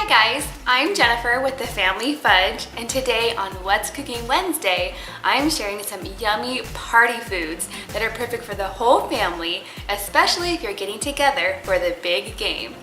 Hi guys, I'm Jennifer with the Family Fudge, and today on What's Cooking Wednesday, I'm sharing some yummy party foods that are perfect for the whole family, especially if you're getting together for the big game.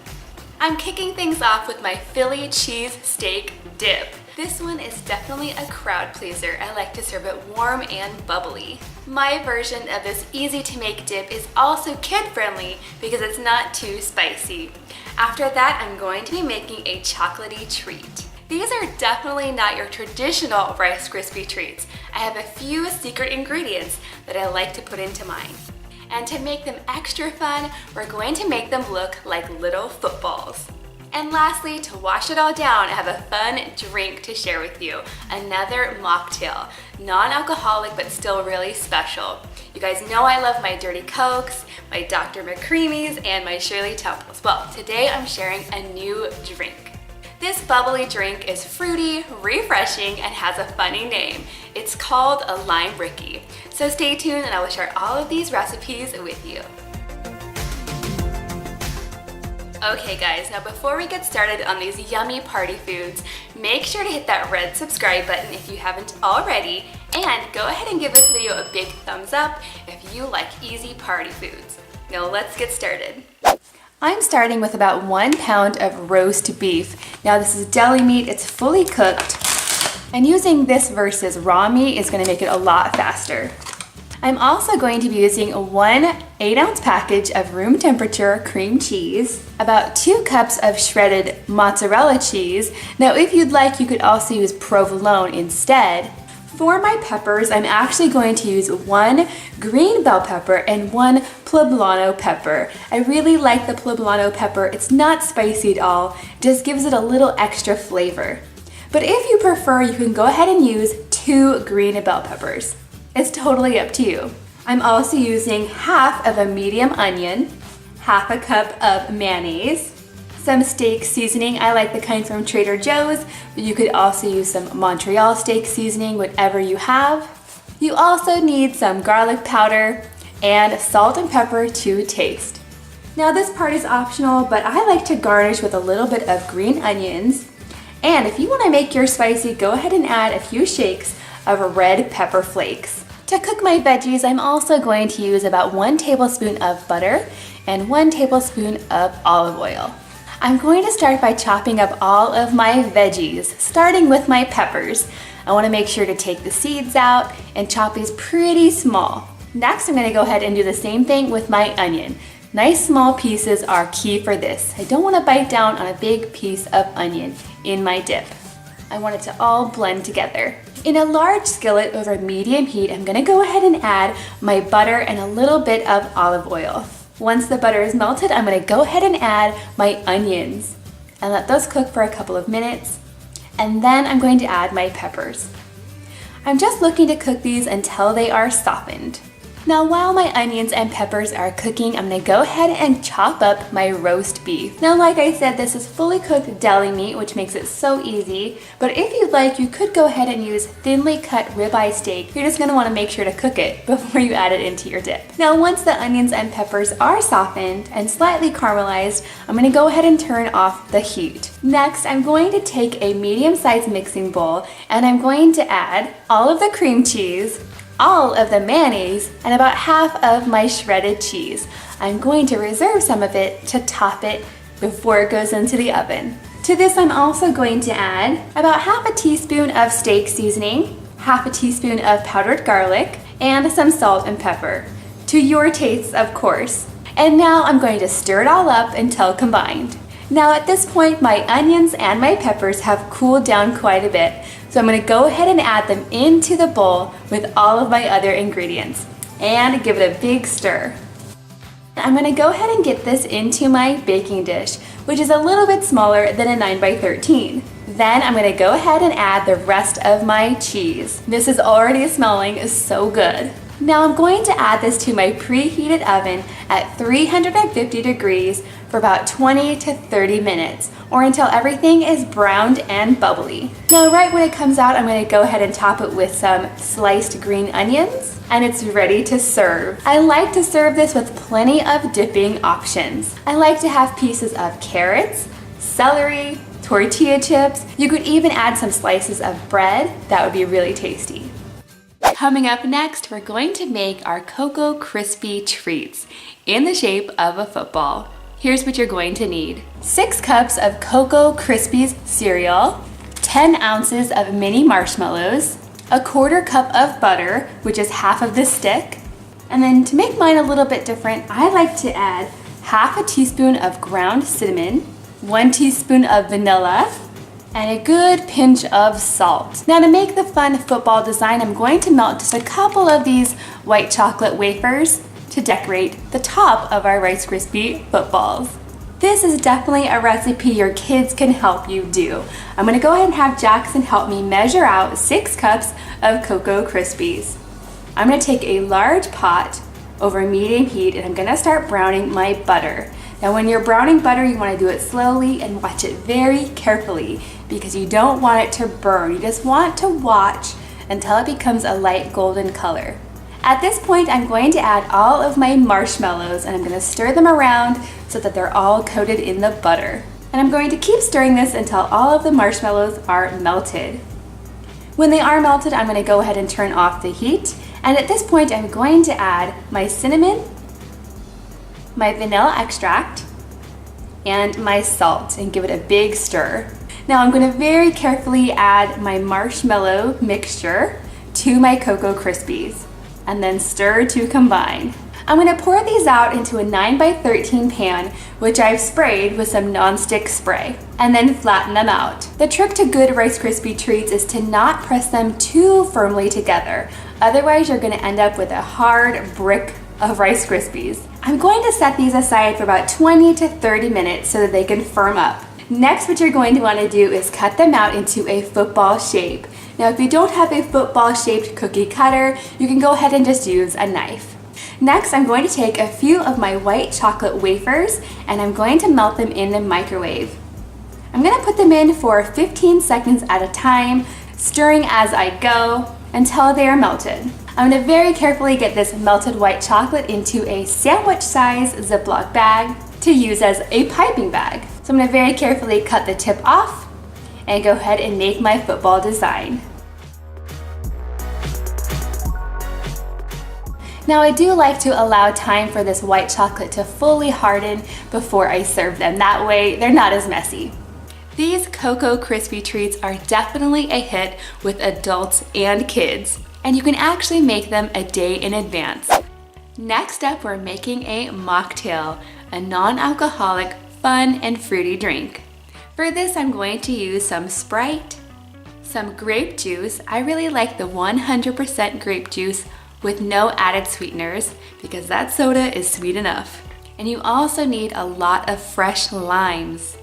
I'm kicking things off with my Philly cheese steak dip. This one is definitely a crowd pleaser. I like to serve it warm and bubbly. My version of this easy to make dip is also kid friendly because it's not too spicy. After that, I'm going to be making a chocolatey treat. These are definitely not your traditional Rice Krispie treats. I have a few secret ingredients that I like to put into mine. And to make them extra fun, we're going to make them look like little footballs. And lastly, to wash it all down, I have a fun drink to share with you. Another mocktail. Non-alcoholic, but still really special. You guys know I love my Dirty Cokes, my Dr. McCreamies, and my Shirley Temples. Well, today I'm sharing a new drink. This bubbly drink is fruity, refreshing, and has a funny name. It's called a Lime Ricky. So stay tuned and I will share all of these recipes with you. Okay guys, now before we get started on these yummy party foods, make sure to hit that red subscribe button if you haven't already, and go ahead and give this video a big thumbs up if you like easy party foods. Now let's get started. I'm starting with about 1 pound of roast beef. Now this is deli meat, it's fully cooked, and using this versus raw meat is going to make it a lot faster. I'm also going to be using one 8-ounce package of room temperature cream cheese, about 2 cups of shredded mozzarella cheese. Now if you'd like, you could also use provolone instead. For my peppers, I'm actually going to use 1 green bell pepper and 1 poblano pepper. I really like the poblano pepper. It's not spicy at all, just gives it a little extra flavor. But if you prefer, you can go ahead and use 2 green bell peppers. It's totally up to you. I'm also using half of a medium onion, half a cup of mayonnaise, some steak seasoning. I like the kind from Trader Joe's, but you could also use some Montreal steak seasoning, whatever you have. You also need some garlic powder and salt and pepper to taste. Now this part is optional, but I like to garnish with a little bit of green onions. And if you want to make yours spicy, go ahead and add a few shakes of red pepper flakes. To cook my veggies, I'm also going to use about 1 tablespoon of butter and 1 tablespoon of olive oil. I'm going to start by chopping up all of my veggies, starting with my peppers. I want to make sure to take the seeds out and chop these pretty small. Next, I'm going to go ahead and do the same thing with my onion. Nice small pieces are key for this. I don't want to bite down on a big piece of onion in my dip. I want it to all blend together. In a large skillet over medium heat, I'm going to go ahead and add my butter and a little bit of olive oil. Once the butter is melted, I'm going to go ahead and add my onions and let those cook for a couple of minutes. And then I'm going to add my peppers. I'm just looking to cook these until they are softened. Now while my onions and peppers are cooking, I'm going to go ahead and chop up my roast beef. Now like I said, this is fully cooked deli meat, which makes it so easy. But if you'd like, you could go ahead and use thinly cut ribeye steak. You're just going to want to make sure to cook it before you add it into your dip. Now once the onions and peppers are softened and slightly caramelized, I'm going to go ahead and turn off the heat. Next, I'm going to take a medium-sized mixing bowl and I'm going to add all of the cream cheese, all of the mayonnaise, and about half of my shredded cheese. I'm going to reserve some of it to top it before it goes into the oven. To this, I'm also going to add about half a teaspoon of steak seasoning, half a teaspoon of powdered garlic, and some salt and pepper. To your tastes, of course. And now I'm going to stir it all up until combined. Now at this point, my onions and my peppers have cooled down quite a bit. So I'm going to go ahead and add them into the bowl with all of my other ingredients and give it a big stir. I'm going to go ahead and get this into my baking dish, which is a little bit smaller than a 9 by 13. Then I'm going to go ahead and add the rest of my cheese. This is already smelling so good. Now I'm going to add this to my preheated oven at 350 degrees for about 20 to 30 minutes, or until everything is browned and bubbly. Now right when it comes out, I'm going to go ahead and top it with some sliced green onions, and it's ready to serve. I like to serve this with plenty of dipping options. I like to have pieces of carrots, celery, tortilla chips. You could even add some slices of bread. That would be really tasty. Coming up next, we're going to make our Cocoa Crispy treats in the shape of a football. Here's what you're going to need. 6 cups of Cocoa Krispies cereal, 10 ounces of mini marshmallows, a 1/4 cup of butter, which is half of the stick. And then to make mine a little bit different, I like to add half a teaspoon of ground cinnamon, 1 teaspoon of vanilla, and a good pinch of salt. Now to make the fun football design, I'm going to melt just a couple of these white chocolate wafers to decorate the top of our Rice Krispie footballs. This is definitely a recipe your kids can help you do. I'm gonna go ahead and have Jackson help me measure out 6 cups of Cocoa Krispies. I'm gonna take a large pot over medium heat and I'm gonna start browning my butter. Now when you're browning butter, you wanna do it slowly and watch it very carefully because you don't want it to burn. You just want to watch until it becomes a light golden color. At this point, I'm going to add all of my marshmallows and I'm going to stir them around so that they're all coated in the butter. And I'm going to keep stirring this until all of the marshmallows are melted. When they are melted, I'm going to go ahead and turn off the heat. And at this point, I'm going to add my cinnamon, my vanilla extract, and my salt and give it a big stir. Now I'm going to very carefully add my marshmallow mixture to my Cocoa Krispies and then stir to combine. I'm going to pour these out into a 9x13 pan, which I've sprayed with some nonstick spray, and then flatten them out. The trick to good Rice Krispie treats is to not press them too firmly together. Otherwise, you're going to end up with a hard brick of Rice Krispies. I'm going to set these aside for about 20 to 30 minutes so that they can firm up. Next, what you're going to want to do is cut them out into a football shape. Now, if you don't have a football-shaped cookie cutter, you can go ahead and just use a knife. Next, I'm going to take a few of my white chocolate wafers and I'm going to melt them in the microwave. I'm going to put them in for 15 seconds at a time, stirring as I go until they are melted. I'm going to very carefully get this melted white chocolate into a sandwich-sized Ziploc bag to use as a piping bag. So I'm going to very carefully cut the tip off and go ahead and make my football design. Now I do like to allow time for this white chocolate to fully harden before I serve them. That way they're not as messy. These Cocoa Krispie treats are definitely a hit with adults and kids, and you can actually make them a day in advance. Next up, we're making a mocktail, a non-alcoholic, fun and fruity drink. For this, I'm going to use some Sprite, some grape juice. I really like the 100% grape juice with no added sweeteners because that soda is sweet enough. And you also need a lot of fresh limes.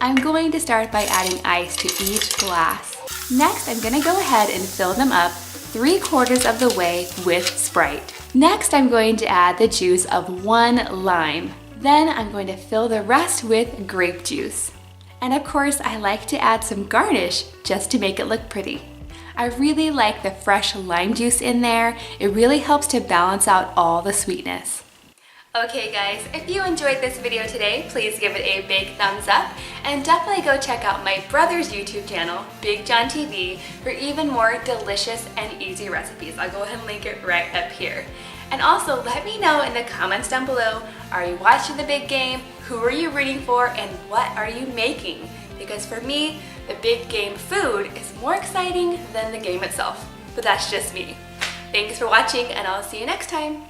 I'm going to start by adding ice to each glass. Next, I'm gonna go ahead and fill them up 3/4 of the way with Sprite. Next, I'm going to add the juice of 1 lime. Then I'm going to fill the rest with grape juice. And of course, I like to add some garnish just to make it look pretty. I really like the fresh lime juice in there. It really helps to balance out all the sweetness. Okay guys, if you enjoyed this video today, please give it a big thumbs up and definitely go check out my brother's YouTube channel, Big John TV, for even more delicious and easy recipes. I'll go ahead and link it right up here. And also let me know in the comments down below, are you watching the big game? Who are you rooting for? And what are you making? Because for me, the big game food is more exciting than the game itself. But that's just me. Thanks for watching and I'll see you next time.